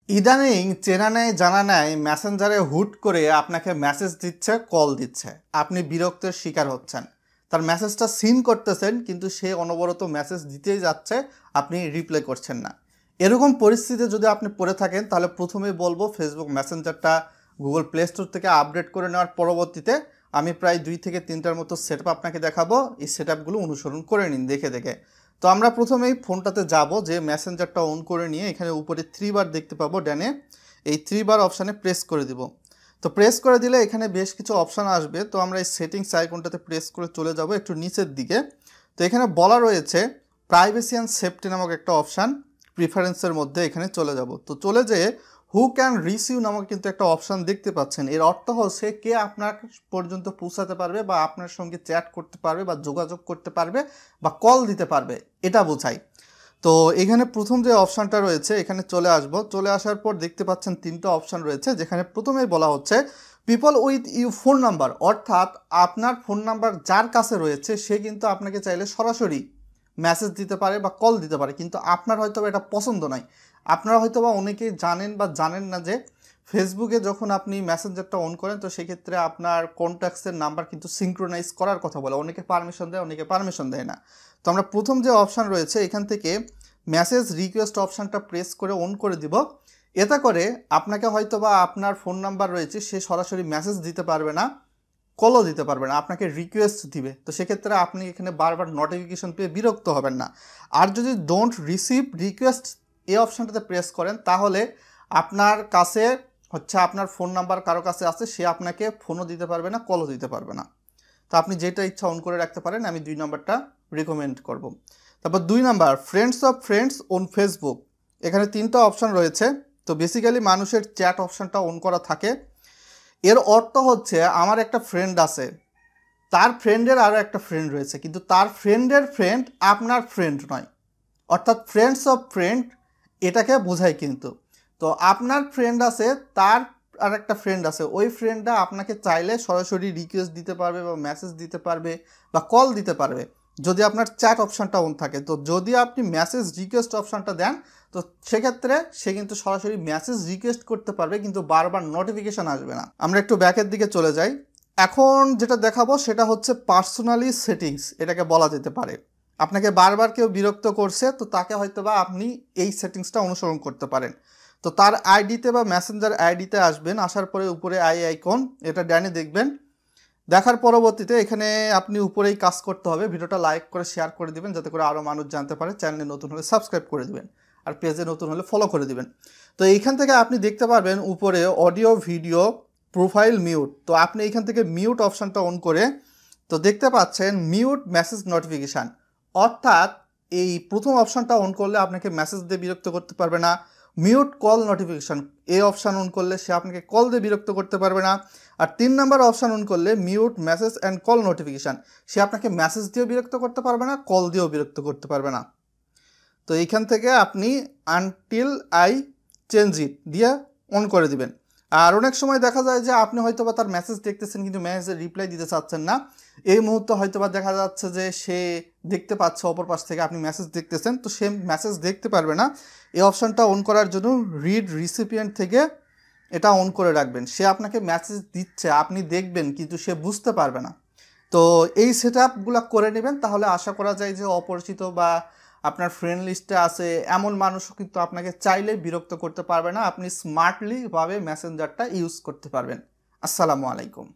ইদানিং চেনা নেই জানা নেই মেসেঞ্জারে হুট করে আপনাকে মেসেজ দিচ্ছে, কল দিচ্ছে, আপনি বিরক্তের শিকার হচ্ছেন। তার মেসেজটা সিন করতেছেন কিন্তু সে অনবরত মেসেজ দিতেই যাচ্ছে, আপনি রিপ্লাই করছেন না। এরকম পরিস্থিতিতে যদি আপনি পড়ে থাকেন তাহলে প্রথমেই বলবো ফেসবুক মেসেঞ্জারটা গুগল প্লে স্টোর থেকে আপডেট করে নেওয়ার পরবর্তীতে আমি প্রায় 2 থেকে 3টার মতো সেট আপ আপনাকে দেখাবো। এই সেট আপগুলো অনুসরণ করে নিন দেখে দেখে। তো আমরা প্রথমেই ফোনটাতে যাব, যে মেসেঞ্জারটা অন করে নিয়ে এখানে উপরে 3 বার দেখতে পাবো ডানে, এই 3 বার অপশানে প্রেস করে দিব। তো প্রেস করে দিলে এখানে বেশ কিছু অপশান আসবে। তো আমরা এই সেটিংস আইকনটাতে প্রেস করে চলে যাব একটু নিচের দিকে। তো এখানে বলা রয়েছে প্রাইভেসি অ্যান্ড সেফটি নামক একটা অপশান, প্রিফারেন্সের মধ্যে এখানে চলে যাব। তো চলে যেয়ে হু ক্যান রিচ ইউ নামক কিন্তু একটা অপশান দেখতে পাচ্ছেন। এর অর্থ হচ্ছে কে আপনার পর্যন্ত পৌঁছাতে পারবে বা আপনার সঙ্গে চ্যাট করতে পারবে বা যোগাযোগ করতে পারবে বা কল দিতে পারবে, এটা বোঝায়। তো এখানে প্রথম যে অপশানটা রয়েছে এখানে চলে আসব। চলে আসার পর দেখতে পাচ্ছেন 3টা অপশান রয়েছে, যেখানে প্রথমেই বলা হচ্ছে people with you phone number, অর্থাৎ আপনার ফোন নাম্বার যার কাছে রয়েছে সে কিন্তু আপনাকে চাইলে সরাসরি মেসেজ দিতে পারে বা কল দিতে পারে, কিন্তু আপনার হয়তো এটা পছন্দ নয়। আপনারা হয়তো বা অনেকেই জানেন বা জানেন না যে ফেসবুকে যখন আপনি মেসেঞ্জারটা অন করেন তো সেক্ষেত্রে আপনার কন্ট্যাক্টসের নাম্বার কিন্তু সিঙ্ক্রোনাইজ করার কথা বলে, অনেকে পারমিশন দেয়, অনেকে পারমিশন দেয় না। তো আমরা প্রথম যে অপশান রয়েছে এখান থেকে মেসেজ রিকোয়েস্ট অপশানটা প্রেস করে অন করে দিব। এতে করে আপনাকে হয়তো বা আপনার ফোন নাম্বার রয়েছে সে সরাসরি মেসেজ দিতে পারবে না, কলও দিতে পারবে না, আপনাকে রিকোয়েস্ট দিবে। তো সেক্ষেত্রে আপনি এখানে বারবার নোটিফিকেশন পেয়ে বিরক্ত হবেন না। আর যদি ডোন্ট রিসিভ রিকোয়েস্ট এই অপশানটাতে প্রেস করেন তাহলে আপনার কাছে আপনার ফোন নাম্বার কারো কাছে আছে, সে আপনাকে ফোনও দিতে পারবে না, কলও দিতে পারবে না। তো আপনি যেটা ইচ্ছা অন করে রাখতে পারেন, আমি 2 নাম্বারটা রিকমেন্ড করব। তারপর 2 number friends of friends on Facebook, এখানে 3টা অপশান রয়েছে। তো বেসিক্যালি মানুষের চ্যাট অপশানটা অন করা থাকে। এর অর্থ হচ্ছে আমার একটা ফ্রেন্ড আছে, তার ফ্রেন্ডের আরও একটা ফ্রেন্ড রয়েছে, কিন্তু তার ফ্রেন্ডের ফ্রেন্ড আপনার ফ্রেন্ড নয়, অর্থাৎ ফ্রেন্ডস অফ ফ্রেন্ড এটাকে বোঝায় কিন্তু। তো আপনার ফ্রেন্ড আছে, তার আর একটা ফ্রেন্ড আছে, ওই ফ্রেন্ডটা আপনাকে চাইলে সরাসরি রিকোয়েস্ট দিতে পারবে বা মেসেজ দিতে পারবে বা কল দিতে পারবে যদি আপনার চ্যাট অপশানটা অন থাকে। তো যদি আপনি মেসেজ রিকোয়েস্ট অপশানটা দেন তো সেক্ষেত্রে সে কিন্তু সরাসরি মেসেজ রিকোয়েস্ট করতে পারবে, কিন্তু বারবার নোটিফিকেশান আসবে না। আমরা একটু ব্যাকের দিকে চলে যাই। এখন যেটা দেখাবো সেটা হচ্ছে পার্সোনালি সেটিংস, এটাকে বলা যেতে পারে। আপনাকে বারবার কেউ বিরক্ত করছে তো তাকে হয়তো বা আপনি এই সেটিংসটা অনুসরণ করতে পারেন। তো তার আইডিতে বা মেসেঞ্জার আইডিতে আসবেন, আসার পরে উপরে আইকন এটা ডানে দেখবেন। দেখার পরবর্তীতে এখানে আপনি উপরেই কাজ করতে হবে, ভিডিওটা লাইক করে শেয়ার করে দিবেন যাতে করে আরও মানুষ জানতে পারে। চ্যানেলে নতুন হলে সাবস্ক্রাইব করে দিবেন, আর পেজে নতুন হলে ফলো করে দিবেন। তো এইখান থেকে আপনি দেখতে পারবেন উপরে অডিও ভিডিও প্রোফাইল মিউট। তো আপনি এইখান থেকে মিউট অপশানটা অন করে তো দেখতে পাচ্ছেন মিউট মেসেজ নোটিফিকেশান, অর্থাৎ এই প্রথম অপশানটা অন করলে আপনাকে মেসেজ দিয়ে বিরক্ত করতে পারবে না। মিউট কল নোটিফিকেশান এই অপশান অন করলে সে আপনাকে কল দিয়ে বিরক্ত করতে পারবে না। আর 3 নাম্বার অপশান অন করলে mute message and call notification, সে আপনাকে মেসেজ দিয়েও বিরক্ত করতে পারবে না, কল দিয়েও বিরক্ত করতে পারবে না। তো এইখান থেকে আপনি আনটিল আই চেঞ্জ ইট দিয়ে অন করে দিবেন। আর অনেক সময় দেখা যায় যে আপনি হয়তো বা তার মেসেজ দেখতেছেন কিন্তু মেসেজের রিপ্লাই দিতে চাচ্ছেন না। এই মুহূর্তে হয়তো বা দেখা যাচ্ছে যে সে দেখতে পাচ্ছে অপর পাশ থেকে আপনি মেসেজ দেখতেছেন, তো সে মেসেজ দেখতে পারবে না। এই অপশানটা অন করার জন্য রিড রিসিপিয়েন্ট থেকে এটা অন করে রাখবেন। সে আপনাকে মেসেজ দিচ্ছে, আপনি দেখবেন কিন্তু সে বুঝতে পারবে না। তো এই সেট আপগুলো করে নেবেন, তাহলে আশা করা যায় যে অপরিচিত বা আপনার ফ্রেন্ড লিস্টে আছে এমন মানুষও কিন্তু আপনাকে চাইলে বিরক্ত করতে পারবে না। আপনি স্মার্টলিভাবে মেসেঞ্জারটা ইউজ করতে পারবেন। আসসালামু আলাইকুম।